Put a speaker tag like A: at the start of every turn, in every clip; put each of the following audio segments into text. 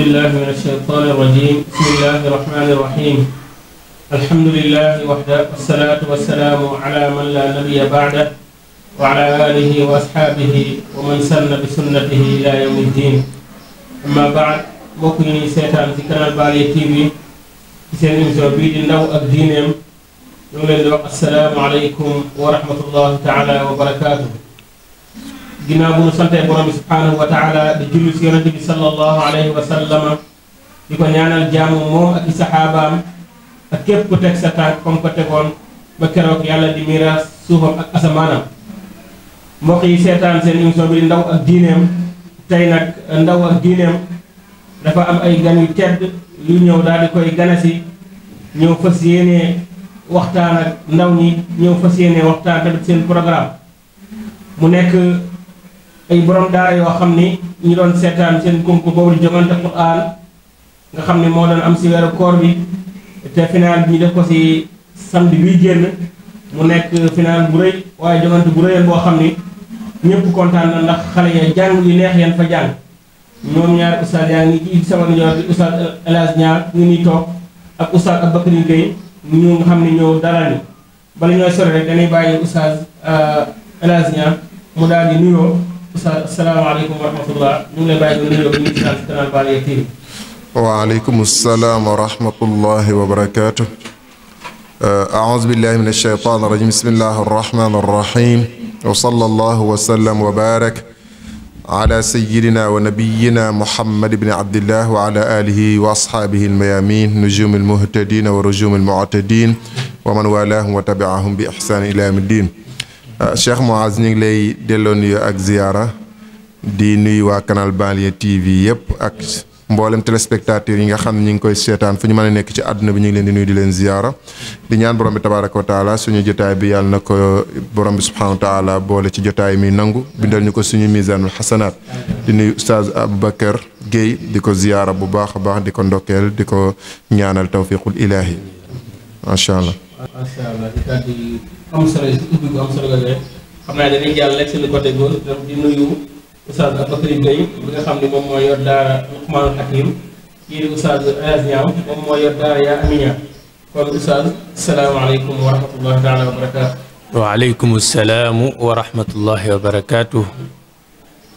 A: بالله من الشيطان الرجيم بسم الله الرحمن الرحيم الحمد لله وحده والصلاة والسلام على من لا نبي بعده وعلى آله وأصحابه ومن سن بسنته إلى يوم الدين أما بعد mbokk yi ñuy seetaan ci Canal Banlieue TV ci seen émission bii di ndaw ak diineem ñu ngi leen di wax asalaamaaleykum wa rahmatullahi taala wa barakaatu. ginnaaw bu ñu santee borom bi subhaanahu wa taala di julli ci yonente bi sallallahu alayhi wa sallama di ko ñaanal jaamu moom ak i saxaabaam ak képp ku teg sa tànk comme ko tegoon ba keroog yàlla di miiraas suufam ak asamaanam. mbokk yi seetaan seen émission bi di ndaw ak diineem tey nag ndaw ak diineem dafa am ay gan yu tedd yu ñëw daal di koy ganasi ñëw fas yéene waxtaan ak ndaw ñi ñëw fas yéene waxtaan tamit seen programme mu nekk ay borom daara yoo xam ni ñu doon seetaan seen concours boobu di jongante Qur'an nga xam ne moo doon am si weeru koor bi te final bi ñu def ko si samedi bii génn mu nekk final bu rëy waaye jongante bu rëyal boo xam ni ñëpp kontaan na ndax xale ya jàng yu neex yan fa jàng ñoom ñaari oustaz yaa ngi ci sama nijoor bi oustaz El Hadj Niang ñu ngi toog ak oustaz Aboubacry Gueye ñu nga xam ne ñëw dalal ni bala ñooy sori rek dañuy bàyyi oustaz El Hadj Niang mu daal di nuyoo oustaz asalaamaaleykum wa rahmatullah ñu ngi lay bàyyi nga nuyoo bi ñu seetaan ci Canal Banlieue TV.
B: waaleykum salaam wa rahmatullahi wa barakaatu. aouzu billahi min ashaytaan rajim bismillahi arrahmani arrahim wa sallallahu wa sallam wa barak ala sayyidina wa nabiyina muhammad ibn abdillah wa ala alihi wa ashaabihi almayamin nujum almuhtadin wa rujum almu'tadin wa man walahum wa tabi'ahum bi ihsan ila yawmi ddin. Cheikh Mouaz ñu ngi lay delloo nuyu ak ziyaara di nuyu waa Canal Banlieue TV yëpp ak mboolem téléspectateurs yi nga xam ne ñu ngi koy seetaan fu ñu mën a nekk ci àdduna bi ñu ngi leen di nuyu di leen ziyaara di ñaan borom bi tabaaraka wa taala suñu jotaay bi yàlla na ko borom bi subhaanahu wa taala boole ci jotaay mi nangu bindal ñu ko suñu misaanul xasanaat di nuyu oustaz Aboubacar Gueye di ko ziyaara bu baax a baax di ko ndokkeel di ko ñaanal tawfiqul ilaahi macha allah.
A: macha allah di kàddu yi am solo yi ubbi bu am solo la de xam naa dañuy jàll rek suñu côté góor di nuyu oustaz Aboubacry Gueye bi nga xam ne moom moo yor daara Luqmaanul Hakim kii di oustaz El Hadj Niang moom moo yor daara yaa Aminia kon oustaz salaamaaleykum wa rahmatullahi taala wa barakaatu.
C: waaleykum salaam wa rahmatullahi wa barakaatu.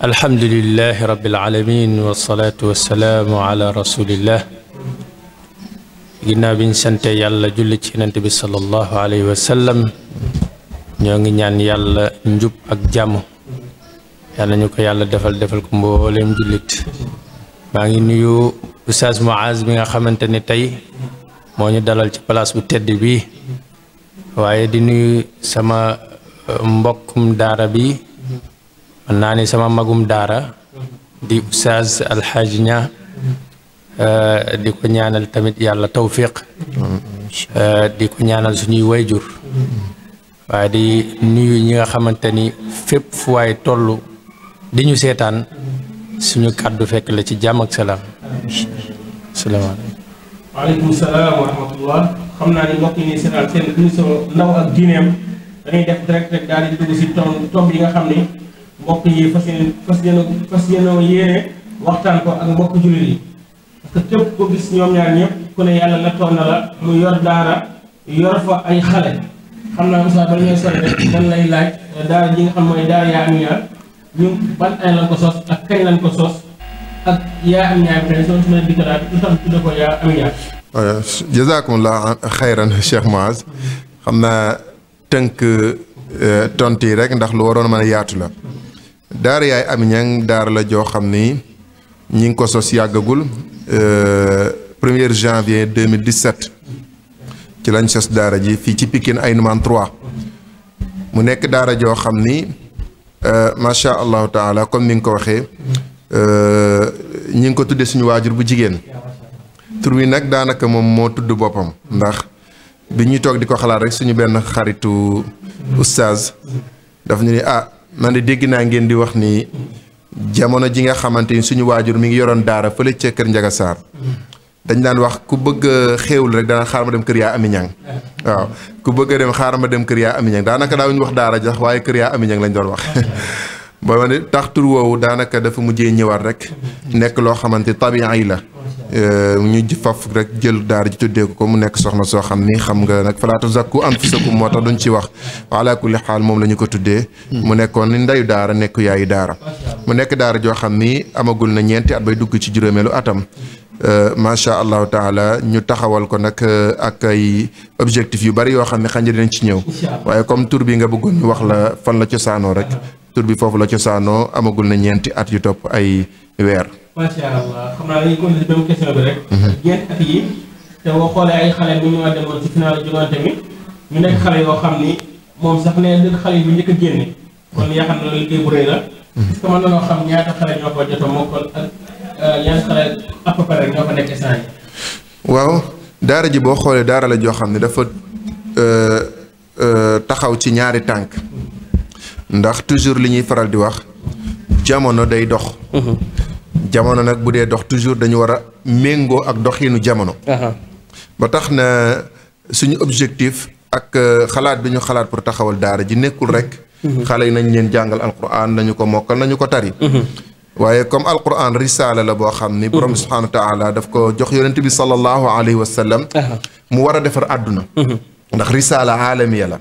C: alhamdulilahi rabbil alamin wasalaatu wasalaamu ala rasulillah. ginnaaw bi ñu sante yàlla julli ci yonent bi sallallahu alayhi wa sallam ñoo ngi ñaan yàlla njub ak jàmm yàlla ñu ko yàlla defal ko mbooleem jullit. maa ngi nuyu Oustaz Mouaz bi nga xamante ni tey moo ñu dalal ci place bu tedd bi waaye di nuyu sama mbokkum daara bi mën naa ni sama magum daara di Oustaz Alxaaji Ñaa di ko ñaanal tamit yàlla tawfiq di ko ñaanal suñuy wayjur waaye di nuyu ñi nga xamante ni fépp fu waay toll di ñu seetaan suñu kàddu fekk la ci jàmm ak salaam. salaamaaleykum.
A: waaleykum salaam wa rahmatullah xam naa ni mbokk yi nii seetaan seen émission ndaw ak diineem dañuy def direct rek daal di dugg si tomb yi nga xam ni mbokk yi fas yéene waxtaan ko ak mbokk jullit yi. parce que képp ko gis ñoom ñaar ñëpp ku ne yàlla nattoon na la mu yor daara yor fa ay xale xam naa Moussa bala ñooy sori rek dañ lay laaj daara ji nga xam mooy daara yaa Aminia ñu ban ay lañ ko sos ak kañ lañ ko sos ak yaa Aminia bi tey soo su ma dikk daal lu tax tudde ko yaa Aminia.
B: jazakumullah xayran Cheikh Mouaz xam naa tënk tont yi rek ndax lu waroon mën a yaatu la daara yaay Aminia daara la joo xam ni ñi ngi ko sos yàggagul 1er janvier 2017 ci lañ sos daara ji fii ci Pikine Aïnoumane 3 mu nekk daara joo xam ni macha allahu taala comme ni nga ko waxee ñi ngi ko tuddee suñu waajur bu jigéen tur wi nag daanaka moom moo tudd boppam ndax bi ñuy toog di ko xalaat rek suñu benn xaritu oustaz daf ñu ni man de dégg naa ngeen di wax ni jamono ji nga xamante ni suñu waajur mi ngi yoroon daara fële ca kër Njaga Saar dañ daan wax ku bëgg a xéewlu rek daan xaar ma dem kër yaa Aminia waaw ku bëgg a dem xaar ma dem kër yaa Aminia daanaka daawuñu wax daara jax waaye kër yaa Aminia lañ doon wax ba ma ne tax tur woowu daanaka dafa mujjee ñëwaat rek nekk loo xamante tabian yi la ñu faf rek jël daara ji tuddee ko mu nekk soxna soo xam ni xam nga nag falaa tuzakku anfusakum moo tax duñ ci wax ala kulli xaal moom la ñu ko tuddee mu nekkoon ni ndeyu daara nekk yaayu daara mu nekk daara joo xam ni amagul na ñeenti at bay dugg ci juróomeelu atam macha allahu taala ñu taxawal ko nag ak ay objectifs yu bari yoo xam ne xanj dinañ ci ñëw waaye comme tur bi nga bëggoon ñu wax la fan la cosaanoo rek tur bi foofu la cosaanoo amagul na ñeenti at yu topp ay weer.
A: macha allah xam naa dañuy continuer même question bi rek. ñeenti at yi te boo xoolee ay xale bu ñu war a demoon ci final jogante mi ñu nekk xale yoo xam ni moom sax ne dëgg xale yi bu njëkk a génne kon yaa xam ne loolu liggéey bu rëy la. est-ce que mën na loo xam ñaata xale ñoo ko jot a mokkal ak ñaata xale à peu près ñoo ko nekk saa yi.
B: waaw daara ji boo xoolee daara la joo xam ne dafa taxaw ci ñaari tànk ndax toujours li ñuy faral di wax jamono day dox. jamono nag bu dee dox toujours dañu war a méngoo ak doxiinu jamono. ba tax na suñu objectif ak xalaat bi ñu xalaat pour taxawal daara ji nekkul rek. xale yi nañ leen jàngal alquran nañu ko mokkal nañu ko tari. waaye comme alquran risaala la boo xam ni. borom subhaanahu wa taala daf ko jox yonent bi sallallahu alayhi wa sallam. mu war a defar àdduna. ndax risaala aalamiya la.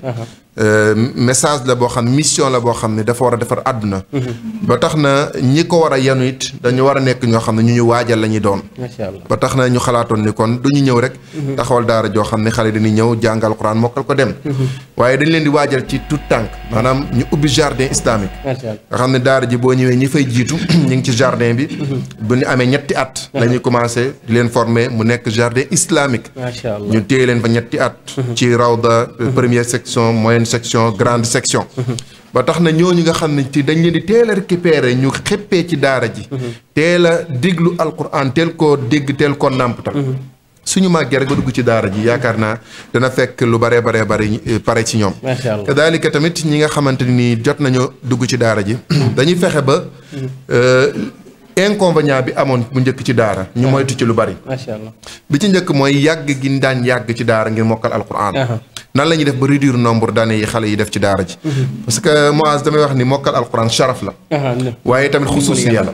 B: message la boo xam ne mission la boo xam ne dafa war a defar àdduna. ba tax na ñi ko war a yanu it dañu war a nekk ñoo xam ne ñu waajal la ñuy doon.
A: macha allah
B: ba tax na ñu xalaatoon ni kon du ñu ñëw rek. taxawal daara joo xam ne xale dañuy ñëw jàngal Alxuraan mokkal ko dem. waaye dañ leen di waajal ci tout tànk maanaam ñu ubbi jardin islamique. nga xam ne daara ji boo ñëwee ñi fay jiitu ñu ngi ci jardin bi. bu ñu amee ñetti at. la ñuy commencé di leen former mu nekk jardin islamique.
A: macha allah
B: ñu téye leen fa ñetti at. ci rawda première section moyenne section grande section. ba tax na ñooñu nga xam ne ci dañ leen di teel a récupérer ñu xeppee ci daara ji. teel a déglu alquran teel koo dégg teel koo nàmpatal. suñu màggee rek ba dugg ci daara ji yaakaar naa dana fekk lu baree bari pare ci ñoom.
A: macha allah
B: kadaalika tamit ñi nga xamante ni jot nañoo dugg ci daara ji. dañuy fexe ba. inconvénient bi amoon bu njëkk ci daara ñu moytu ci lu bari.
A: macha allah
B: bi ci njëkk mooy yàgg gi ñu daan yàgg ci daara ngir mokkal alquran. nan la ñuy def ba réduire nombre d'années yi xale yi def ci daara ji. parce que Muaz damay wax ni mokkal alquran sharaf la. waaye tamit xusuusiya la.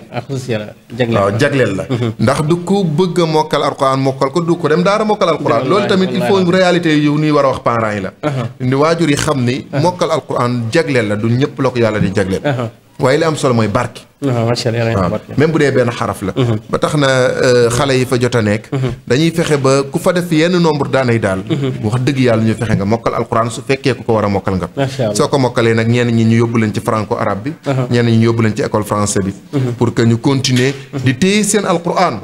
B: waaw jagleel la. ndax du ko bëgg a mokkal alquran mokkal ko du ko dem daara mokkal alquran. loolu tamit il faut réalité yu ñuy war a wax parents yi la. ni waajur yi xam ni. mokkal alquran jagleel la du ñëpp la ko yàlla di jagleel. waaye li am solo mooy barke.
A: macha allah
B: même bu dee benn xaraf la. ba tax na xale yi fa jot a nekk. dañuy fexe ba ku fa def yenn nombre daanay daal. wax dëgg yàlla ñu fexe nga mokkal alquran su fekkee ku ko war a mokkal nga. soo ko mokkalee nag ñenn ñi ñu yóbbu leen ci franco arabe bi. ñenn ñi ñu yóbbu leen ci école français bi. pour que ñu continuer di téye seen alquran.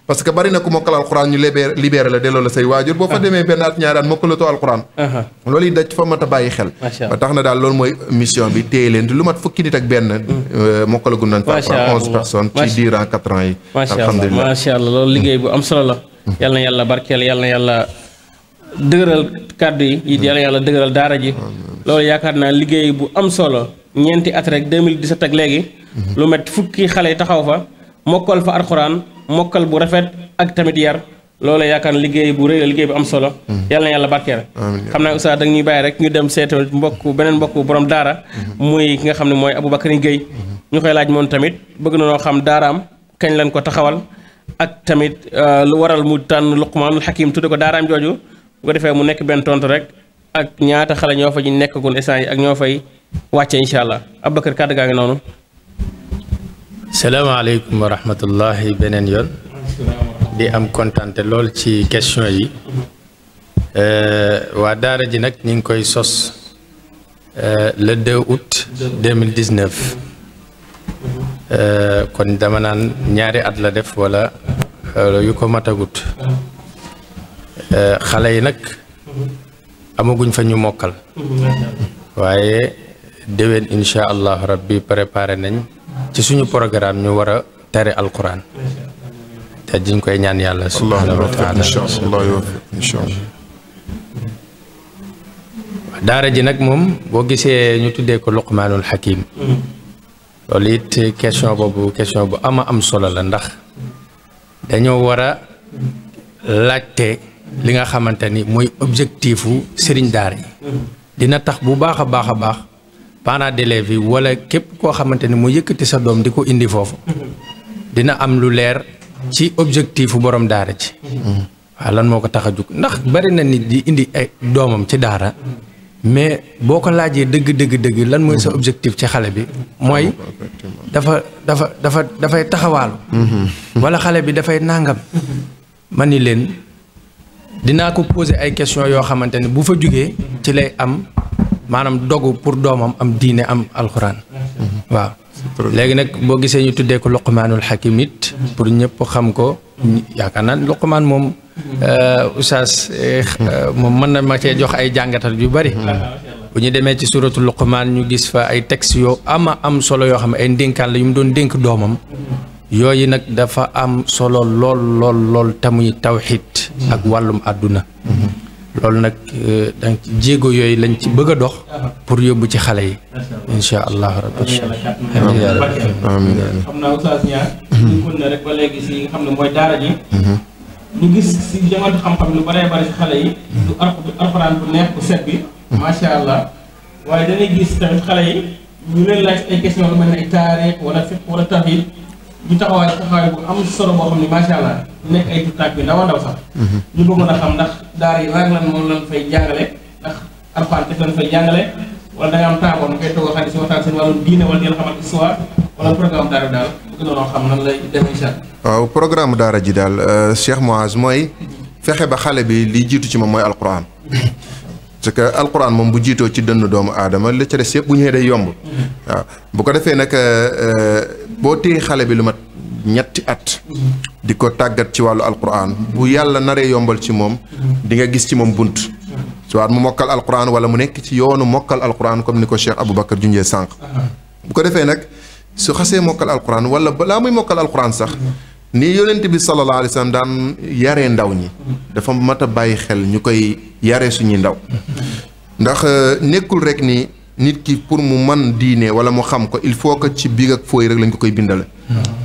B: parce que bari na ku mokkal alquran ñu libéré la delloo la say waajur boo fa demee benn at ñaari at mokkalatoo alquran. loolu yi daj fa mat a bàyyi xel. ba tax na daal loolu mooy mission bi téye leen lu mat fukki nit ak benn mokkalagu nañ fa 11 personnes ci durant 4 ans yi. alhamdulilah
A: macha allah loolu liggéey bu am solo la. yal na yàlla barkeel yal na yàlla dëgëral kàddu yi yal na yàlla dëgëral daara ji. loolu yaakaar naa liggéey bu am solo ñeenti at rek 2017 ak léegi. lu met fukki xale yi taxaw fa mokkal fa alxuraan mokkal bu rafet ak tamit yar loolu yaakaar liggéey bu rëy la liggéey bu am solo. yal na yàlla barkeel. xam naa oustaz da ñuy bàyyi rek ñu dem seetu beneen mbokk borom daara. muy ki nga xam ne mooy Aboubacry Gueye. ñu koy laaj moom tamit bëgg na noo xam daaraam kañ lañ ko taxawal ak tamit lu waral mu tànn Luqmaanul Hakim tudde ko daaraam jooju bu ko defee mu nekk benn tontu rek ak ñaata xale ñoo fa ñu nekkagul instant yi ak ñoo fay wàcce incha allah Aboubacry kàddu gaa ngi noonu.
C: salaamaaleykum wa rahmatullahi beneen yoon. di am kontante lool ci question yi. waa daara ji nag ñu ngi koy sos le 2 août 2019. kon dama naan ñaari at la def wala yu ko matagut. xale yi nag amaguñ fa ñu mokkal. waaye déwén incha allah rabbi préparé nañ ci suñu programme ñu war a tere alquran. te diñ koy ñaan yàlla subhanahu wa taala. daara ji nag moom boo gisee ñu tuddee ko Luqmaanul Hakim. loolu it question boobu question bu am solo la ndax dañoo war a laajte li nga xamante ni mooy objectifu sëriñ daara yi. dina tax bu baax a baax parents d'élèves yi wala képp koo xamante ni mu yëkkati sa doom di ko indi foofu. dina am lu leer ci objectifu borom daara ji waaw lan moo ko tax a jug ndax bari na nit di indi ay doomam ci daara mais boo ko laajee dëgg lan mooy sa objectif ci xale bi mooy dafay taxawaalu wala xale bi dafay nàngam ma ni leen dinaa ko poser ay question yoo xamante ne bu fa jugee ci lay am maanaam dogu pour doomam am diine am alxuraan waaw léegi nag boo gisee ñu tuddee ko Luqmaanul Hakim it pour ñëpp xam ko yaakaar naa Luqmaan moom oustaz moom mën na ma cee jox ay jàngatal yu bari bu ñu demee ci suratu Luqmaan ñu gis fa ay textes yoo am solo yoo xam ne ay ndénkaan la yu mu doon dénk doomam yooyu nag dafa am solo lool tamuy tawxiid ak wàllum àdduna loolu nag donc jéego yooyu lañ ci bëgg a dox pour yóbbu ci xale yi insha allah rabbi
A: amiin xam naa oustaz ñaar ñu kon na rek ba léegi si nga xam ne mooy daara ji ñu gis si jangatu xam-xam lu bëree bëri si xale yi du alxuraan bu neex bu set bi macha allah waaye dañuy gis tamit xale yi ñu leen laaj ay question lu mel ne ay taarix wala fiqh wala tawhiid ñu taxawaay bu am solo boo xam ne macha allah nekk ay tuttaak bi ndaw sax ñu bëggoon a xam ndax daara yi lan moom lañ fay jàngale ndax alxuraan def lañ fay jàngale wala da nga am temps boobu ngay toog a xam ne si waxtaan seen wàllum diine wala dina xamal histoire wala programme daara daal bëgg na noo xam nan lay dem incha allah.
B: waaw programme daara ji daal Cheikh Mouaz mooy fexe ba xale bi li jiitu ci moom mooy alxuraan parce que alxuraan moom bu jiitoo ci dënn doomu aadama li ca des yëpp bu ñëwee day yomb waaw bu ko defee nag boo téye xale bi lu mat ñetti at di ko tàggat ci wàllu alquran bu yàlla naree yombal ci moom di nga gis ci moom bunt soit mu mokkal alquran wala mu nekk ci yoonu mokkal alquran comme ni ko Cheikh Aboubacar junjee sànq bu ko defee nag su xasee mokkal alquran wala balaa muy mokkal alquran sax ni yonent bi sallallahu alayhi wa sallam daan yaree ndaw ñi dafa mat a bàyyi xel ñu koy yaree suñuy ndaw ndax nekkul rek ni nit ki pour mu man diine wala mu xam ko il faut que ci biig ak fooy rek lañ ko koy bindale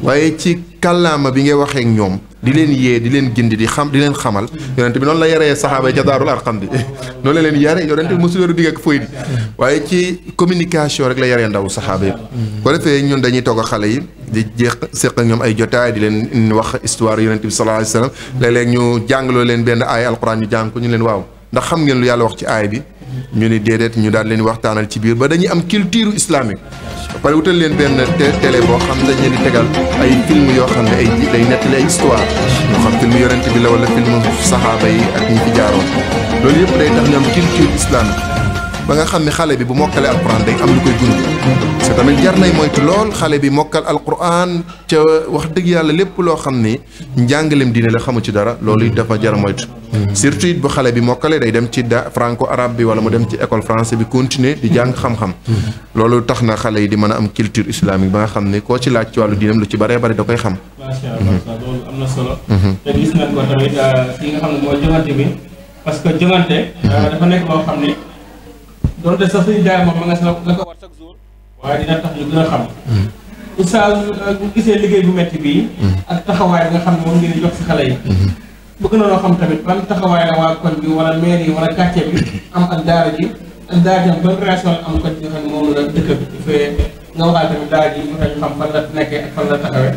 B: waaye ci kàllaama bi ngay waxee ak ñoom di leen yee di leen gindi di leen xamal yonent bi noonu la yaree saxaaba yi ca Daarul Arqam bi noonu la leen yare yonent bi mosul yor biig ak fooy di waaye ci communication rek la yaree ndaw saxaaba yi ko defee ñun dañuy togg xale yi di séq ak ñoom ay jotaay di leen wax histoire yonent bi sallallahu alayhi wa sallam léeg-léeg ñu jàngaloo leen benn aay alquran ñu jàng ko ñu leen waaw ndax xam ngeen lu yàlla wax ci aay bi ñu ni déedéet ñu daal leen waxtaanal ci biir ba dañuy am culture islamique ba pare wutal leen benn télé boo xam dañ leen di tegal ay film yoo xam ne ay day nettali ay histoire moo xam film yonent bi la wala film saxaaba yi ak ñi fi jaaroon loolu yëpp day tax ñu am culture islamique ba nga xam ne xale bi bu mokkalee alquran day am lu koy dund parce que tamit jar nay moytu lool xale bi mokkal alquran ca wax dëgg yàlla lépp loo xam ni njàngalem diine la xamu ci dara loolu it dafa jar moytu surtout it bu xale bi mokkalee day dem ci franco arabe bi wala mu dem ci école français bi continuer di jàng xam-xam loolu tax na xale yi di mën a am culture islamique ba nga xam ne koo ci laaj ci wàllu diinam lu ci bëree bëri da koy xam.
A: macha allah loolu am na solo. te gis nañ ko tamit fi nga xam ne mooy joŋante bi parce que joŋante dafa nekk loo xam ne donte sax suñu jaay moom ma nga sa la ko war chaque jour waaye dina tax ñu gën a xam oustaz bu gisee liggéey bu metti bii ak taxawaay bi nga xam ne moom ngeen jox si xale yi bëgg na loo xam tamit ban taxawaay la waa koñ bi wala maire yi wala quartier bi am ak daara ji ban relation la am koñ bi nga xam ne moom la dëkk bi fee nga waxaal tamit daara ji ñu xam fan la nekkee ak fan la taxawee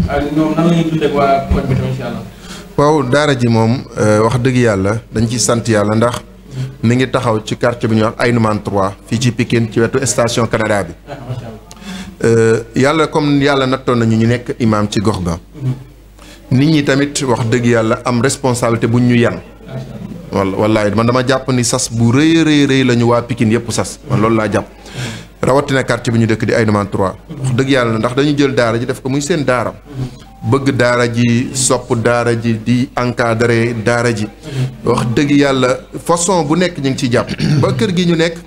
A: ak ñoom nan la ñuy dundee ak waa koñ bi tamit incha allah.
B: waaw daara ji moom wax dëgg yàlla dañ ciy sant yàlla ndax mi ngi taxaw ci quartier bi ñuy wax Aynoumane 3 fii ci Pikine ci wetu station Canada bi yàlla comme yàlla nattoon nañu ñu nekk imam ci gox ba nit ñi tamit wax dëgg yàlla am responsabilité buñ ñu yan wallaay man dama jàpp ni sas bu rëy la ñu waa Pikine yëpp sas man loolu laa jàpp rawatina quartier bi ñu dëkk di Aynoumane 3 wax dëgg yàlla ndax dañu jël daara ji def ko muy seen daara bëgg daara ji sopp daara ji di encadrer daara ji wax dëgg yàlla façon bu nekk ñu ngi ciy jàpp ba kër gi ñu nekk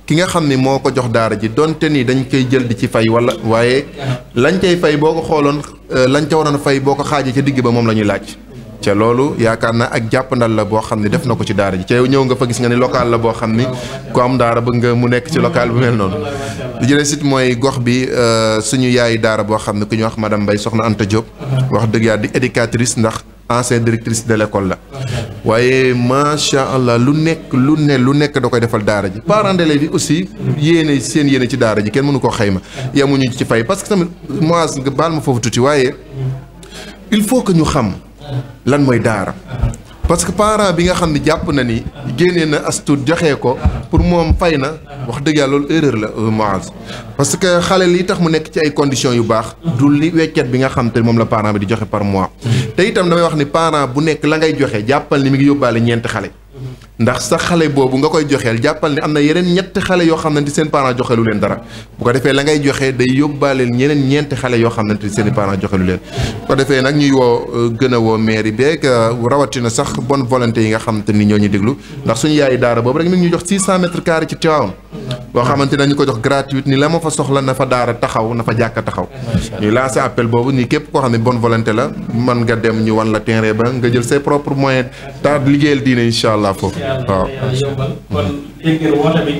B: ki nga xam ni moo ko jox daara ji donte ni dañ koy jël di ci fay wala waaye lañ cay fay boo ko xooloon lañ ca waroon fay boo ko xaajee ca digg ba moom la ñuy laaj ca loolu yaakaar naa ak jàppandal la boo xam ne def na ko ci daara ji ca ñëw nga fa gis nga ni local la boo xam ni ku am daara bëgg nga mu nekk ci local bu mel noonu li jëlee sit mooy gox bi suñu yaayi daara boo xam ne ku ñuy wax madame Mbaye soxna Anta Diop wax dëgg yàlla di éducatrice ndax ancienne directrice de l'école la waaye macha allah lu nekk da koy defal daara ji parents d'élèves bi aussi seen yéene ci daara ji kenn mënu koo xayma yemuñu ci fay parce que tamit moi nga baal ma foofu tuuti waaye il faut que ñu xam lan mooy daara parce que parent bi nga xam ne jàpp na ni génnee na as tuut joxe ko pour moom fay na wax dëgg yàlla loolu erreur la Muaz parce que xale li tax mu nekk ci ay conditions yu baax du li weccet bi nga xam te moom la parent bi di joxe par mois te itam damay wax ni parent bu nekk la ngay joxe jàppal ni mi ngi yóbbaale ñeenti xale ndax sa xale boobu nga koy joxeel jàppal ni am na yeneen ñetti xale yoo xam ne seen parent joxelu leen dara bu ko defee la ngay joxe day yóbbaaleel ñeneen ñeenti xale yoo xam ne seen parent joxelu leen bu ko defee nag ñuy woo gën a woo mairie beeg rawatina sax bonne volonté yi nga xam te ni ñoo ñu déglu ndax suñu yaayi daara boobu rek mi ngi ñu jox 600 mètres carrés ci Tivaouane boo xamante ne ñu ko jox gratuite ni la ma fa soxla na fa daara taxaw na fa jàkka taxaw ñuy lancé appel boobu ni képp koo xam ne bonne volonté la mën nga dem ñu wan la terrain ba nga jël ses propres moyens ta liggéeyal diine incha allah foofu waaw
A: yombal kon dégg ngeen woote bi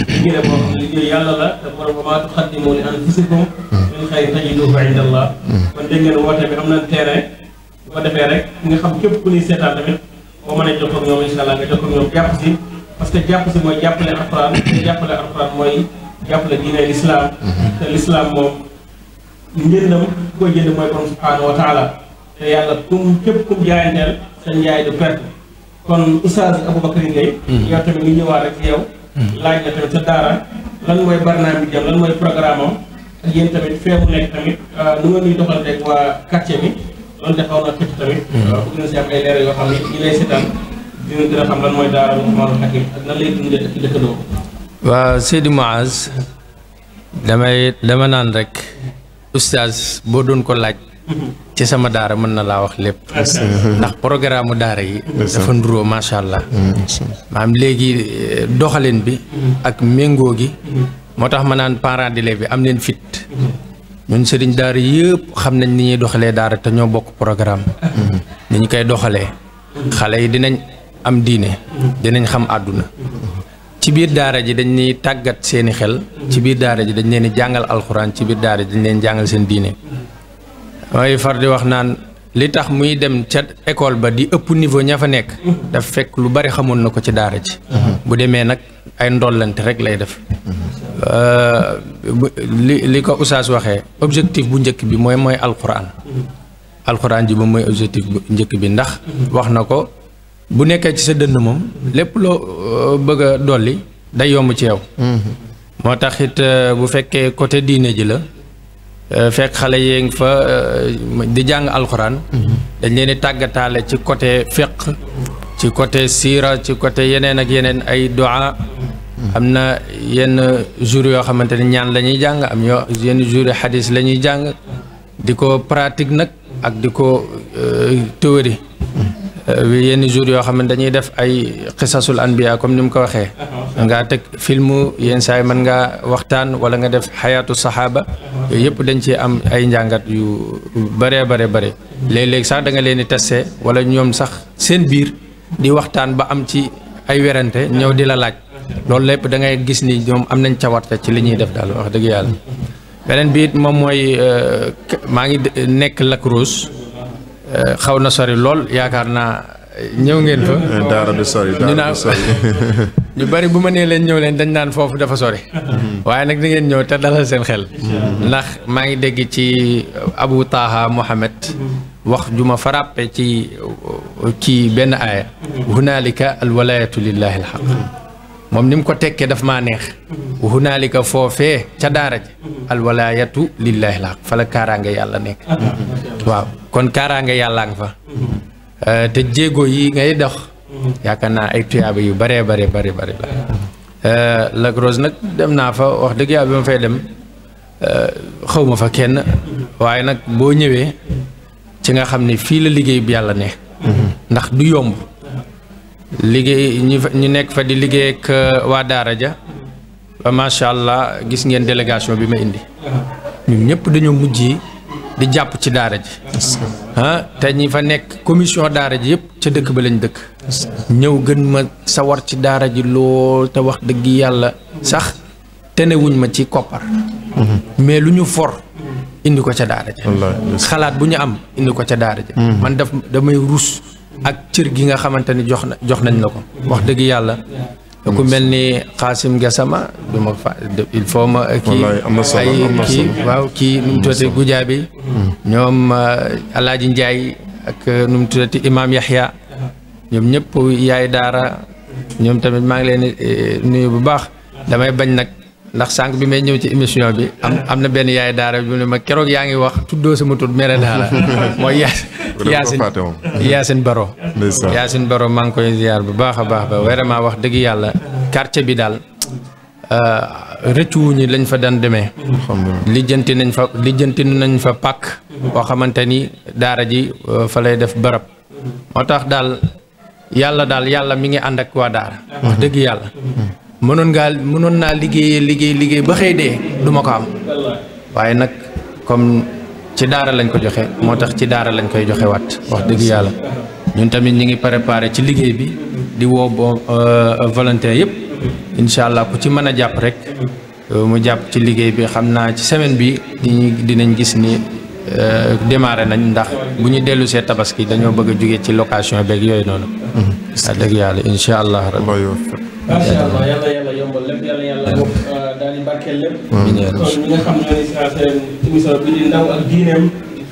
A: liggéey boo xam ne liggéey yàlla la te borom wa maa tuqaddimu li anfusikum min xayrin tajiduhu inda allah kon dégg ngeen woote bi am na terrain bu ko defee rek nga xam képp ku ñuy seetaan tamit boo mënee jokkoo ak ñoom incha allah nga jokkoo ak ñoom jàpp si parce que jàpp si mooy jàppale alxuraan te jàppale alxuraan mooy jàppale diine l'islam te l'islam moom njëndam ku koy jënd mooy borom subhanahu wa taala te yàlla kum képp kum jaayanteel sa njaay du perte kon Oustaz Aboubacry Gaye yow tamit ngi ñëwaat rek ci yow laaj na tamit sa daara lan mooy barnaam bi jëm lan mooy programme am ak yéen tamit fee mu nekk tamit nu nga ñuy doxal rek waa quartier bi loolu de xaw na xëcc tamit bëgg na si am ay leeral yoo xam ne ñi lay seetaan dina gën a xam lan mooy daara Luqmaanul Hakim ak nan lay dundee ak dëkkandoo
C: waaw Seydi Muaz dama naan rek Oustaz boo doon ko laaj ci sama daara mën na laa wax lépp ndax programme daara yi dafa nduróo macha allah maanaam léegi doxalin bi ak méngoo gi moo tax ma naan parents d'élèves bi am leen fit ñun sëriñ daara yëpp xam nañ ni ñuy doxalee daara te ñoo bokk programme ni ñu koy doxalee xale yi dinañ am diine dinañ xam àdduna ci biir daara ji dañ ñuy tàggat seeni xel ci biir daara ji dañ leen di jàngal alxuraan ci biir daara ji dañ leen jàngal seen diine waaye far di wax naan li tax muy dem ca école ba di ëpp niveau ña fa nekk daf fekk lu bari xamoon na ko ci daara ji bu demee nag ay ndollante rek lay def li ko Oustaz waxee objectif bu njëkk bi mooy alxuraan ji moom mooy objectif bu njëkk bi ndax wax na ko bu nekkee ci sa dënn moom lépp loo bëgg a dolli day yomb ci yow moo tax it bu fekkee côté diine ji la fekk xale yee ngi fa di jàng alxuraan dañ leen di tàggataale ci côté fiqh ci côté siira ci côté yeneen ak yeneen ay du'a am na yenn jours yoo xamante ne ñaan la ñuy jàng am yenn jours yi xadis la ñuy jàng di ko pratique nag ak di ko théorie yenn jours yoo xam ne dañuy def ay xisasul anbiya comme ni mu ko waxee ngaa teg filmu yenn saa yi mën ngaa waxtaan wala nga def xayaatu saxaaba yooyu yëpp dañ ci am ay njàngat yu bare léeg-léeg sax da nga leen di testé wala ñoom sax seen biir di waxtaan ba am ci ay werante ñëw di la laaj loolu lépp da ngay gis ni ñoom am nañ cawarte ci li ñuy def daal wax dëgg yàlla beneen bi it moom mooy maa ngi nekk Lac Rose xaw na sori lool yaakaar naa ñëw ngeen fa.
B: daara du sori daara du sori
C: ñu bari bu ma nee leen ñëw leen dañ naan foofu dafa sori. waaye nag da ngeen ñëw te dalal seen xel. ndax maa ngi dégg ci Abu Taha Mohamed wax ju ma frappé ci benn aaya. hunaalika alwalaayatu lillahi alxaq moom ni mu ko tekkee daf maa neex. hunaalika foofee ca daara ji alwalaayatu lillahi alxaq fa la kaaraange yàlla nekk. waaw kon kaaraange yàllaa nga fa. te jéego yi ngay dox yaakaar naa ay tuyaaba yu bare la Lac Rose nag dem naa fa wax dëgg yàlla bi ma fay dem xaw ma fa kenn waaye nag boo ñëwee ci nga xam ne fii la liggéey bi yàlla ne ndax du yomb liggéey ñu nekk fa di liggéey ak waa daara ja ba macha allah gis ngeen délégation bi ma indi ñun ñëpp dañoo mujj di jàpp ci daara ji te ñi fa nekk commission daara ji yëpp ca dëkk ba lañ dëkk ñëw gën ma sawar ci daara ji lool te wax dëgg yàlla sax tenewuñ ma ci koppar mais lu ñu for indi ko ca daara ji xalaat bu ñu am indi ko ca daara ji man damay rus ak cër gi nga xamante ni jox nañ la ko wax dëgg yàlla ku mel ni Xaasim Gassama du ma fa il faut ma kii kii waaw kii nu mu tuddati Gujaabi ñoom Alaaji Njaay ak nu mu tuddati Imaam Yaxya ñoom ñëpp yaay daara ñoom tamit maa ngi leen nuyu bu baax damay bañ nag ndax sànq bi may ñëw ci émission bi am na benn yaay daara bi ne ma keroog yaa ngi wax tuddoo sama tur mere naa la mooy Yaasin Baro Yaasin Baro maa ngi koy ziar bu baax a baax ba vraiment wax dëgg yàlla quartier bi daal rëccuwuñu lañ fa daan demee lijjanti nañ fa pàkk boo xamante ni daara ji fa lay def barab moo tax daal yàlla mi ngi ànd ak waa daara wax dëgg yàlla mënoon naa liggéey ba xëy dee du ma ko am waaye nag comme ci daara lañ ko joxe moo tax ci daara lañ koy joxe waat wax dëgg yàlla ñun tamit ñi ngi préparé ci liggéey bi di woo volontaire yëpp incha allah ku ci mën a jàpp rek mu jàpp ci liggéey bi xam naa ci semaine bi dinañ gis ni démarré nañ ndax bu ñu dellu see tabaski dañoo bëgg a jóge ci location beeg yooyu noonu wax dëgg yàlla incha allah
A: macha allah yàlla yombal lépp yàlla daal di barkeel lépp. kon ñi nga xam ñoo ni seen émission bi di ndaw ak diineem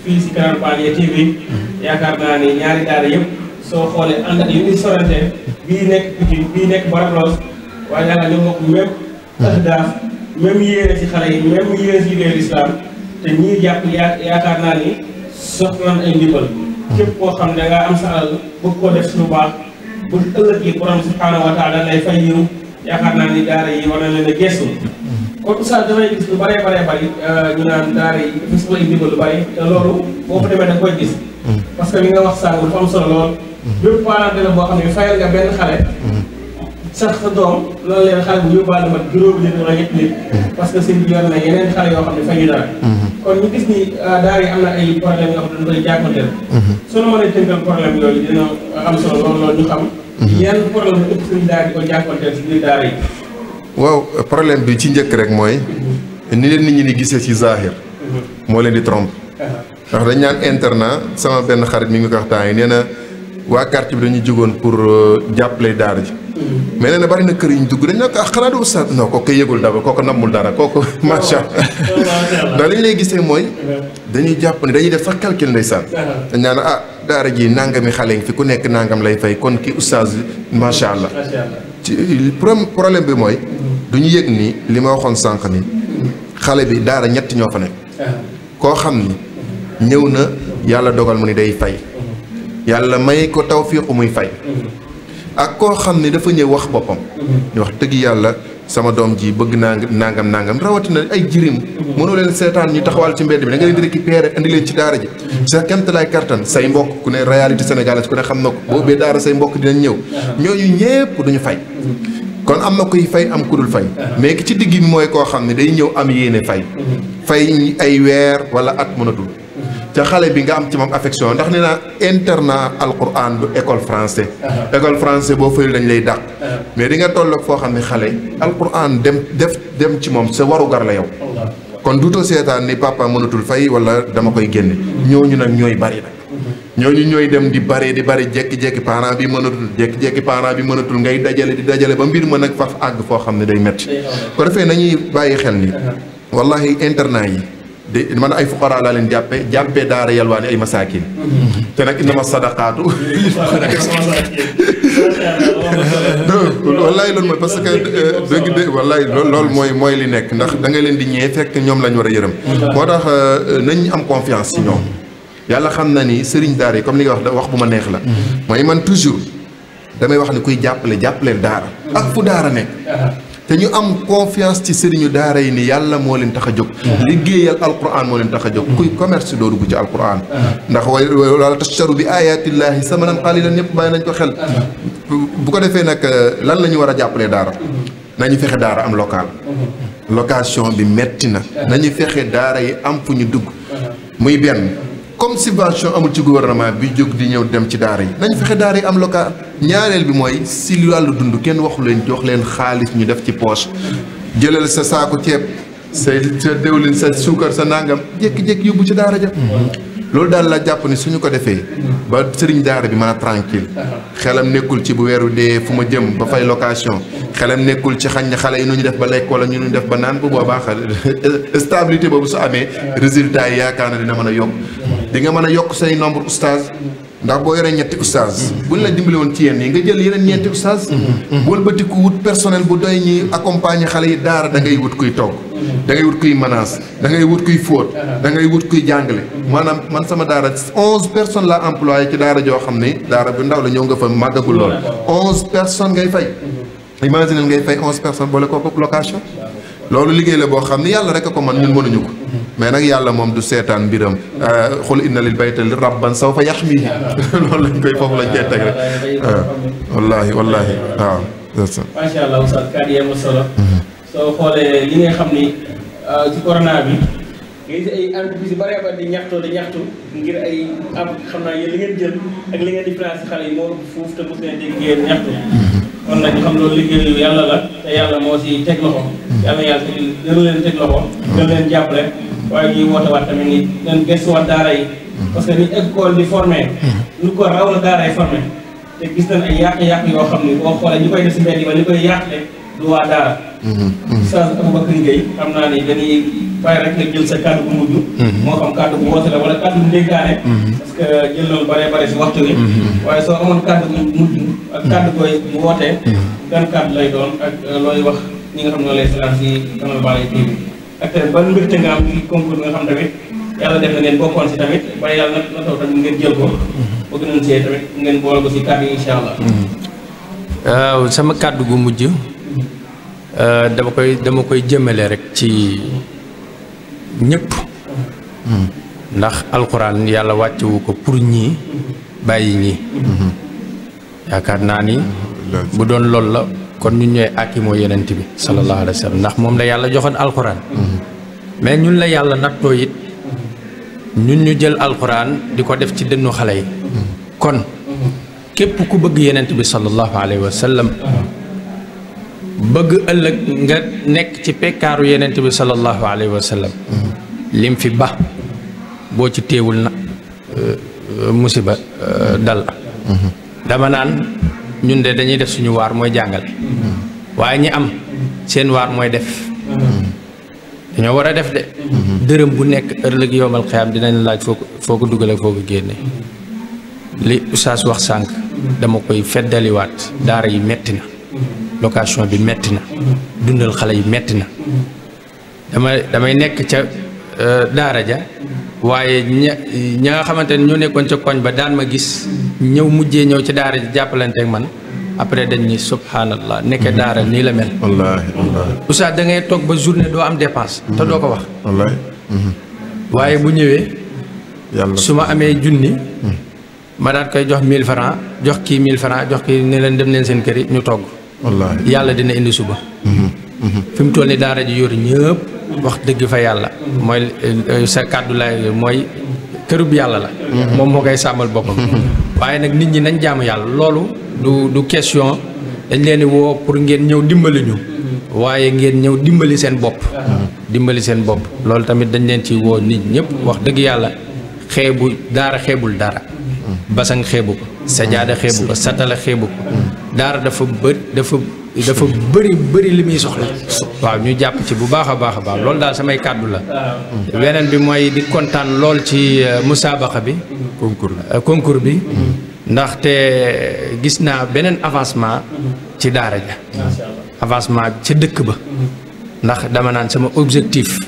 A: fii si Canal Banlieue TV yaakaar naa ni ñaari daara yëpp soo xoolee ànd ak yu ñuy sorante bii nekk Pikine bii nekk Barbaros waaye yàlla ñoo bokk même ahdaaf même yéene ci xale yi même yéene ci liggéeyu islam te ñii jàpp yaakaar naa ni soxla nañ ay ndimbal képp koo xam ne da ngaa am sa alal bëgg koo def si lu baax bu ëllëg yi borom subhanahu wa taala lay fay yiw yaakaar naa ni daara yi war na leen a gestu kon oustaz damay gis lu bëree bëri ñu naan daara yi dafa soxla ay ndimbal lu bëri te loolu boo ko demee da koy gis parce que li nga wax sànq dafa am solo lool bépp parent la boo xam ne fayal nga benn xale sax sa doom loolu leen xale bu yóbbaale mat juróomi nit wala ñetti nit parce que seen bi yor na yeneen xale yoo xam ne fayu dara kon ñu gis ni daara yi am na ay problème yoo xam ne dañ koy jàppanteel soo mën a tënkal problème yooyu dina am solo loolu ñu xam yan problème la ëpp suñu daara di ko jàppanteel si biir daara yi
B: waaw problème bi ci njëkk rek mooy ni leen nit ñi di gisee ci zahir moo leen di trompe ndax dañ ñaan internat sama benn xarit mi ngi ko wax temps yi nee na waa quartier bi dañuy jógoon pour jàppale daara ji mais nee na bari na kër yi ñu dugg dañ ne ko xanaa du oustaz non kooku yëgul dara kooku nammul dara kooku macha allah ndax li ñu lay gisee mooy dañuy jàpp ne dañuy def sax calcul ndeysaan dañ naan daara ji nangami xale ngi fi ku nekk nangam lay fay kon ki oustaz macha allah ci problème bi mooy du ñu yëg ni li ma waxoon sànq ni xale bi daara ñett ñoo fa nekk koo xam ni ñëw na yàlla dogal mu ni day fay yàlla may ko tawfiiqu muy fay ak koo xam ne dafa ñëw wax boppam ñu wax dëgg yàlla sama doom ji bëgg naa nangam rawatina ay jirim mënoo leen seetaan ñu taxawal ci mbedd bi da nga leen di récupérer indi leen ci daara ji sa kemtalaay kartan say mbokk ku ne réalité sénégalaise ku ne xam na ko boo ubbee daara say mbokk dinañ ñëw ñooñu ñépp duñu fay kon am na kuy fay am ku dul fay mais ki ci digg bi mooy koo xam ne day ñëw am yéene fay ay weer wala at mënatul ca xale bi nga am ci moom affection ndax nee naa internat alquran du école français boo fayul dañ lay dàq mais di nga tolloog foo xam ne xale alquran dem ci moom sa warugar la yow kon duutoo seetaan ni papa mënatul fay wala dama koy génne ñooñu nag ñooy bari nag ñooñu ñooy dem di bari jékki-jékki parent bi mënatul ngay dajale ba mbir ma nag faf àgg foo xam ne day metti ko defee nañuy bàyyi xel ni wallahi internat yi de man ay fuqara laa leen jàppee daara yalwaani ay masaakin te nag innama sadaqaatu wallaay loolu mooy parce que dëgg wallaay loolu mooy li nekk ndax da nga leen di ñëwee fekk ñoom lañ war a yërëm moo tax nañ am confiance ci ñoom yàlla xam na ni sëriñ daara yi comme li nga wax bu ma neex la mooy man toujours damay wax ni kuy jàppaleel daara ak fu daara nekk te ñu am confiance ci sëriñu daara yi ni yàlla moo leen tax a jóg liggéeyal alquran moo leen tax a jóg kuy commerce doo dugg ci alquran ndax wala tashtaru bi ayatillahi samanan qalilan ñëpp bàyyi nañ ko xel bu ko defee nag lan la ñu war a jàppalee daara nañu fexe daara am location bi metti na nañu fexe daara yi am fu ñu dugg muy benn comme subvention amul ci gouvernement bi jóg di ñëw dem ci daara yi nañ fexe daara yi am local ñaareel bi mooy si wàllu dund kenn waxu leen jox leen xaalis ñu def ci poche jëlal sa saaku ceeb sa déwlin sa suukar sa nangam jékki-jékki yóbbu ci daara ja loolu daal la jàpp ni suñu ko defee ba sëriñ daara bi mën a tranquille xelam nekkul ci bu weeru dee fu ma jëm ba fay location xelam nekkul ci xañ na xale yi nu ñu def ba lekk wala ñu nu def ba naan bu boobaa stabilité boobu su amee résultat yi yaakaar na dina mën a yokk di nga mën a yokk say nombre oustaz ndax boo yoree ñetti oustaz buñ la dimbali woon ci yéen yi nga jël yeneen ñeenti oustaz wëlbatiku wut personnel bu doy ñi accompagner xale yi daara da ngay wut kuy togg da ngay wut kuy menace da ngay wut kuy fóot da ngay wut kuy jàngale maanaam man sama daara 11 personnes la employé ci daara joo xam ni daara bu ndaw la ñëw nga fa màggagul lool 11 personnes ngay fay imagine ngay fay 11 personnes boole ko location loolu liggéey la boo xam ni yàlla rek a ko man ñun mënuñu ko mais nag yàlla moom du seetaan mbiram xul inna lil bayta li rabban sawfa yaxmihi loolu lañ koy foofu lañ koy teg rek wallaahi wallaahi waaw
A: macha allah oustaz kàddu yi am solo soo xoolee li nga xam ni ci corona bi nga gis ay entreprise yu bari ba di ñaxtu ngir ay am xam naa yéen li ngeen jël ak li ngeen di financé xale yi moo ëpp fuuf te mos leen dégg ngeen ñaxtu kon nag ñu xam loolu liggéeyu yàlla la te yàlla moo si teg loxo yàlla gën leen teg loxo gën leen jàppale waaye ñuy woote waat tamit ni leen gëstuwaat daara yi parce que ni école di formé lu ko raw la daara yi formé te gis nañ ay yàq-yàq yoo xam ni boo xoolee ñu koy def si mbedd yi ba ñu koy yàqle du waa daara Oustaz Aboubacry Gueye xam naa ni dañuy bàyyi rek nga jël sa kàddu bu mujj moo xam kàddu bu woote la wala kàddu bu ndénkaane parce que jël loolu bare si waxtu wi waaye soo amoon kàddu bu mujj ak kàddu koy bu wootee gan kàddu lay doon ak looy wax ñi nga xam ne lay seetaan si Kanal Balay TV ak tamit ban mbégte nga am ci concours bi nga xam tamit yàlla def na ngeen bokkoon si tamit waaye yàlla na taw tamit ngeen jël ko bëgg nañ see tamit ngeen boole ko si kàddu yi incha allah
C: waaw sama kàddu gu mujj dama koy jëmale rek ci ñëpp ndax alxuraan yàlla wàccewu ko pour ñii bàyyi ñii yaakaar naa ni bu doon loolu la kon ñun ñooy akimoo yenent bi sallallahu alayhi wa sallam ndax moom la yàlla joxoon alxuraan mais ñun la yàlla nattoo it ñun ñu jël alxuraan di ko def ci dënnu xale yi kon képp ku bëgg yenent bi sallallahu alayhi wa sallam bëgg ëllëg nga nekk ci pekkaaru yenent bi sallallahu alayhi wa sallam lim fi ba boo ci téewul na musiba dal dama naan ñun de dañuy def suñu waar mooy jàngale waaye ñi am seen waar mooy def dañoo war a def de dërëm bu nekk ëllëg yowmal xiyaam dinañ laaj foo ko dugal ak foo ko génne li oustaz wax sànq dama koy feddaliwaat daara yi metti na location bi metti na dundal xale yi metti na damay nekk ca daara ja waaye ña nga xamante ne ñoo nekkoon ca koñ ba daan ma gis ñëw mujjee ñëw ci daara ji jàppalante ak man après dañ ni subhanallah nekke daara nii la mel
B: wallaahi wallaahi
C: oustaz da ngay toog ba journée doo am dépense te doo ko wax
B: wallaahi
C: waaye bu ñëwee
B: yàlla
C: su ma amee junni ma daan koy jox 1000 francs jox kii 1000 francs jox kii ne leen dem leen seen kër yi ñu togg
B: wallaahi
C: yàlla dina indi suba fi mu toll ni daara ji yor ñëpp wax dëgg fa yàlla mooy sa kàddu la mooy kërub yàlla la moom moo koy sàmmal boppam waaye nag nit ñi nañ jaamu yàlla loolu du question dañ leen di woo pour ngeen ñëw dimbali ñu waaye ngeen ñëw dimbali seen bopp loolu tamit dañ leen ci woo nit ñëpp wax dëgg yàlla daara xeebul dara basang xeebu ko sajaada xeebu ko satala xeebu ko daara dafa bëri li muy soxla waaw ñu jàpp ci bu baax a baax loolu daal samay kàddu la weneen bi mooy di kontaan lool ci musaabaqa bi concours bi ndaxte gis naa beneen avancement ci daara ja avancement bi ci dëkk ba ndax dama naan sama objectif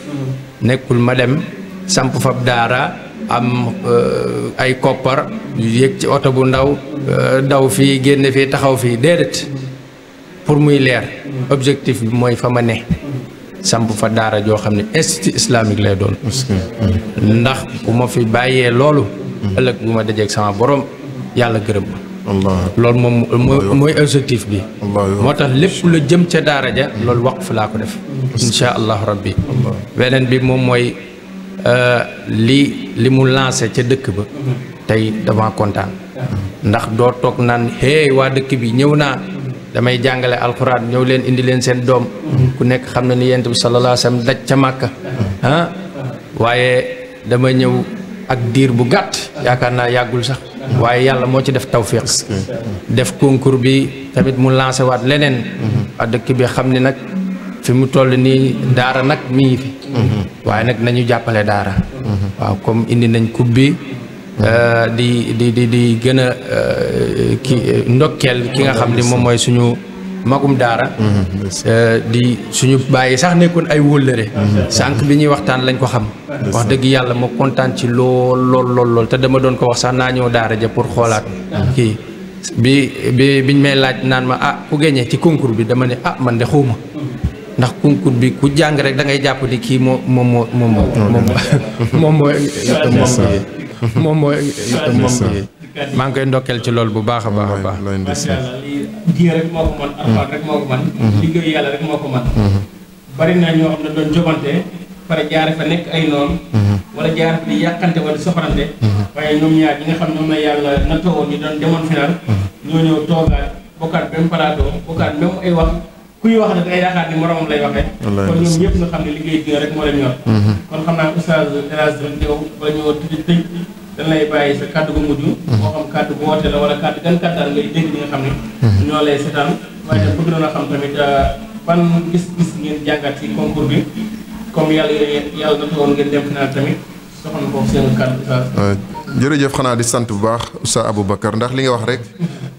C: nekkul ma dem samp fab daara am ay koppar yéeg ci oto bu ndaw daw fii génne fii taxaw fii déedéet pour muy leer objectif bi mooy fa ma ne samp fa daara joo xam ne institut islamique lay doon ndax bu ma fi bàyyee loolu ëllëg bu ma dajeeg sama borom yàlla gërëm loolu moom mooy objectif bi moo tax lépp la jëm ca daara ja loolu waqf laa ko def insha allahu rabbi beneen bi moom mooy li mu lancé ca dëkk ba tey dama kontaan ndax doo toog naan hey waa dëkk bi ñëw naa damay jàngale alxuraan ñëw leen indi leen seen doom ku nekk xam na ni yonent bi sallallahu alayhi wa sallam daj ca Màkka waaye dama ñëw ak diir bu gàtt yaakaar naa yàggul sax waaye yàlla moo ci def tawfiq def concours bi tamit mu lancé waat leneen waa dëkk bi xam ni nag fi mu toll nii daara nag mi ngi fi waaye nag nañu jàppale daara waaw comme indi nañ coupe bi di gën a ki ndokkeel ki nga xam ni moom mooy suñu magum daara di suñu bàyyi sax nekkoon ay wóllëre sànq bi ñuy waxtaan lañ ko xam wax dëgg yàlla ma kontaan ci lool te dama doon ko wax sax naa ñëw daara ja pour xoolaat kii biñ may laaj naan ma ku génnee ci concours bi dama ne man de xawma ndax concours bi ku jàng rek da ngay jàpp ni kii moom maa ngi koy ndokkeel ci loolu bu baax a baax a baax.
A: diine rek moo ko mën alxuraan rek moo ko mën liggéey yàlla rek moo ko mën bari na ñoo xam ne doon jogante pare jaare fa nekk ay noonu wala jaare fa di yàqante wala soxorante waaye ñoom ñaar ñi nga xam ñoom la yàlla na toogoon ñu doon demoon final ñoo ñëw toogaat bokkaat même plateau bokkaat même ay wax kuy wax ne dangay yaakaar ni moromam lay waxee kon ñoom ñëpp nga xam ne liggéey diine rek moo leen ñor kon xam naa oustaz El Hadj rek yow ba ñëw tëj dañ lay bàyyi sa kàddu gu mujj moo xam kàddu bu woote la wala kàddu gan kàddaan ngay dégg ñi nga xam ne ñoo lay seetaan waaye tam bëgg na xam tamit ban gis-gis ngeen jàngat ci concours bi comme yàlla na tawoon ngeen dem final tamit soxna foofu seen kàddu
B: jërëjëf xanaa di sant bu baax Oustaz Aboubacar ndax li nga wax rek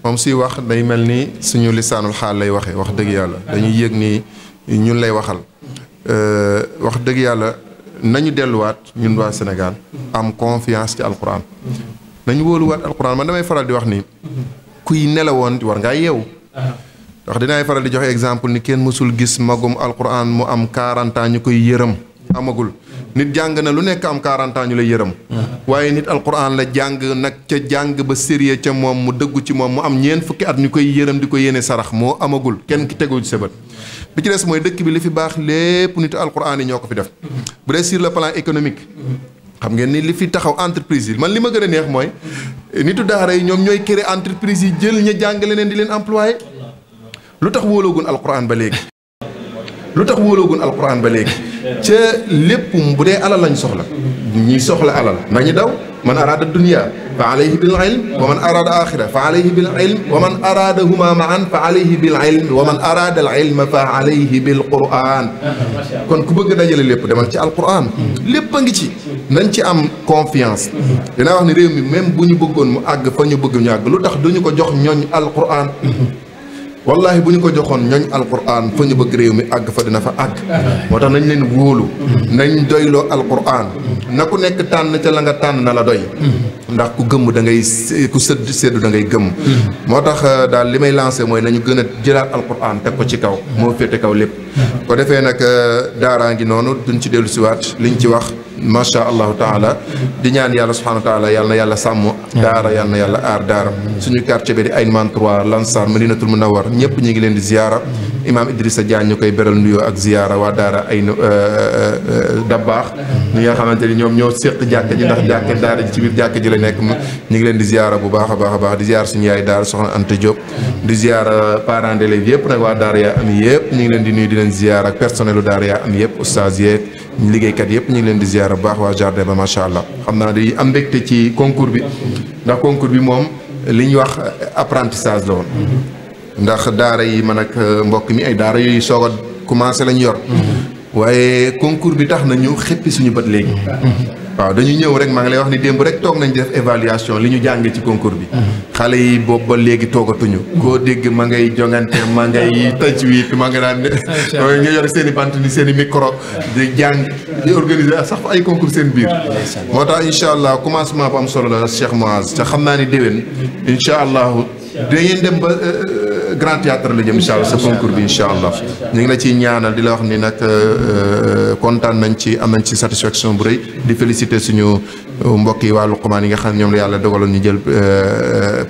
B: moom suy wax day mel ni suñu lisaanul xaal lay waxee wax dëgg yàlla dañuy yëg ni ñun lay waxal wax dëgg yàlla nañu delluwaat ñun waa Sénégal am confiance ci alquran nañu wóoluwaat alquran man damay faral di wax ni kuy nelawoon war ngaa yeewu ndax dinaay faral di joxe exemple ni kenn mësul gis magum alquran mu am 40 ans ñu koy yërëm amagul nit jàng na lu nekk am 40 ans ñu lay yërëm waaye nit alquran la jàng nag ca jàng ba sérieux ca moom mu dëggu ci moom mu am ñeent fukki at ñu koy yërëm di ko yéene sarax moo amagul kenn ki tegul ci sa bët bi ci des mooy dëkk bi li fi baax lépp nitu alquran yi ñoo ko fi def bu dee sur le plan économique xam ngeen ni li fi taxaw entreprise yi man li ma gën a neex mooy nitu daara yi ñoom ñooy créer entreprise yi jël ña jàng leneen di leen employé lu tax wóoloogun alquran ba léegi ca lépp bu dee alal lañ soxla ñi soxla alal nañu daw man araada dunya fa alayhi bil ilm wa man araada axira fa alayhi bil ilm wa man araadahuma maan fa alayhi bil ilm wa man araada al ilma fa alayhi bil quran kon ku bëgg dajale lépp demal ci alquran lépp a ngi ci nañ ci am confiance dinaa wax ni réew mi même bu ñu bëggoon mu àgg fa ñu bëgg ñu àgg lu tax duñu ko jox ñooñ alquran wallahi bu ñu ko joxoon ñooñ alquran fa ñu bëgg réew mi àgg fa dina fa àgg moo tax nañ leen wóolu nañ doyloo alquran na ku nekk tànn ca la nga tànn na la doy ndax ku gëmm da ngay ku séddu da ngay gëmm moo tax daal li may lancé mooy nañu gën a jëlaat alquran teg ko ci kaw moo féete kaw lépp ko defee nag daaraa ngi noonu duñ ci dellu siwaat liñ ci wax macha allahu taala di ñaan yàlla subhanahu wa taala yàlla na yàlla sàmm daara yàlla na yàlla aar daara suñu quartier bi di Ayman 3 Lansar Madinatul Munawwar ñëpp ñu ngi leen di ziyaara imam Idrissa Diagne ñu koy beral nuyoo ak ziyaara waa daara ay dabbaax ñi nga xamante ni ñoom ñoo séq jàkka ji ndax jàkka daara ji ci biir jàkka ji la nekk ñu ngi leen di ziyaara bu baax a baax a baax di ziyaara suñu yaay daara soxna Anta Diop di ziyaara parents d'élèves yëpp nag waa daara yaa am yëpp ñu ngi leen di nuyu di leen ziyaara ak personnelu daara yaa am yëpp oustaz yeeg liggéeykat yëpp ñu ngi leen di ziyaara bu baax waa jardin ba macha allah xam naa di am mbégte ci concours bi ndax concours bi moom li ñuy wax apprentissage la woon ndax daara yi man ak mbokk mi ay daara yooyu soog a commencé lañ yor waaye concours bi tax na ñu xippi suñu bët léegi waaw dañu ñëw rek maa ngi lay wax ni démb rek toog nañ def évaluation li ñu jàngee ci concours bi xale yi boobu ba léegi toogatuñu koo dégg ma ngay jongante ma ngay tajwid ma nga naan nga yor seen i bant ni seen i micro di jàng di organiser sax ay concours seen biir moo tax incha allah commencement bu am solo la Cheikh Mouaz te xam naa ni déwén incha allahu dangeen dem ba grand théâtre la jëm incha allah sa concours bi incha allah ñu ngi la ciy ñaanal di la wax ni nag kontaan nañ ci am nañ ci satisfaction bu rëy di féliciter suñu mbokk yi waa Luqmaan yi nga xam ne ñoom la yàlla dogaloon ñu jël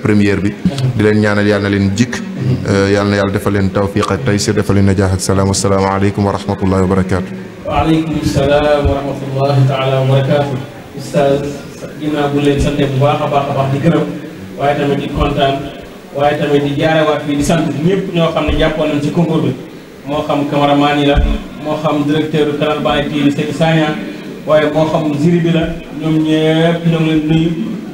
B: première bi di leen ñaanal yàlla na leen jikk yàlla na yàlla defal leen tawfiq ak taysir defal leen najaax ak salaam assalaamu aleykum wa rahmatullahi wa barakaatu.
A: waaleykum salaam wa rahmatullahi taala wa barakaatu. Oustaz ginnaaw bu leen sante bu baax a baax di gërëm waaye tamit di kontaan waaye tamit di jaarewaat fii di sant ñëpp ñoo xam ne jàppoon nañ ci concours bi moo xam cameraman yi la moo xam directeur Canal Banay TV Seydou Sagna waaye moo xam ziri bi la ñoom ñëpp ñoo ngi leen nuyu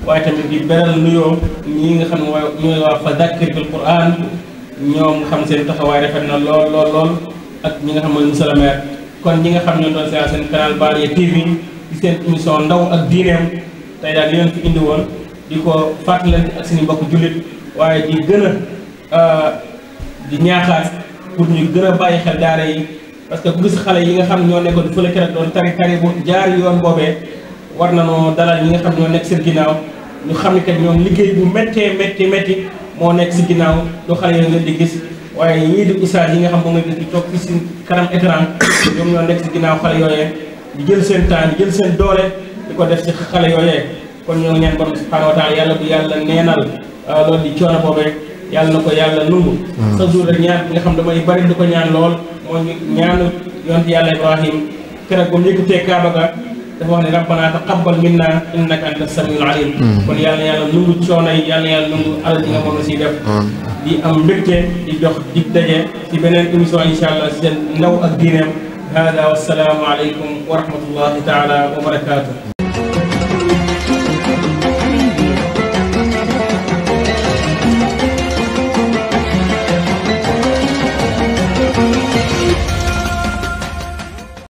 A: waaye tamit di beral nuyoo ñi nga xam ne ñooy waa fa dakkir bil Qur'an ñoom nga xam seen taxawaay rafet na lool ak ñi nga xam mooy monsieur le maire kon ñi nga xam ñoo doon seetaan seen canal Baariya TV di seen émission ndaw ak diineem tey daal li leen fi indi woon di ko fàttalante ak suñu mbokk jullit waaye di gën a di ñaaxaat pour ñu gën a bàyyi xel daara yi parce que ku gis xale yi nga xam ñoo nekkoon fële keroog doon tari bu jaar yoon boobee war na noo dalal ñi nga xam ñoo nekk seen ginnaaw ñu xam ne kat ñoom liggéey bu métti moo nekk si ginnaaw du xale yooyu ngeen di gis waaye ñii di ustaas yi nga xam moo nga gis di toog fi si kanam écran ñoom ñoo nekk si ginnaaw xale yooyee di jël seen temps di jël seen doole di ko def si xale yooyee kon ñoo ngi ñaan borom subhanahu wa taala yàlla bu yàlla neenal loolu di coono boobee yàlla na ko yàlla nungu sa jour rek ñaan bi nga xam damay bari di ko ñaan lool moo ñaanu yonent yàlla Ibrahim keroog ba mu yëkkatee Kaaba ga dafa wax ne rabbana taqabbal minna innaka anta samiul alim kon yàlla na yàlla nungu coono yi yàlla na yàlla nungu alal ji nga moom la siy def di am mbégte di jox dig daje ci beneen émission insha allah si seen ndaw ak diineem hada wassalaamu aleykum wa rahmatullahi taala wa barakatuh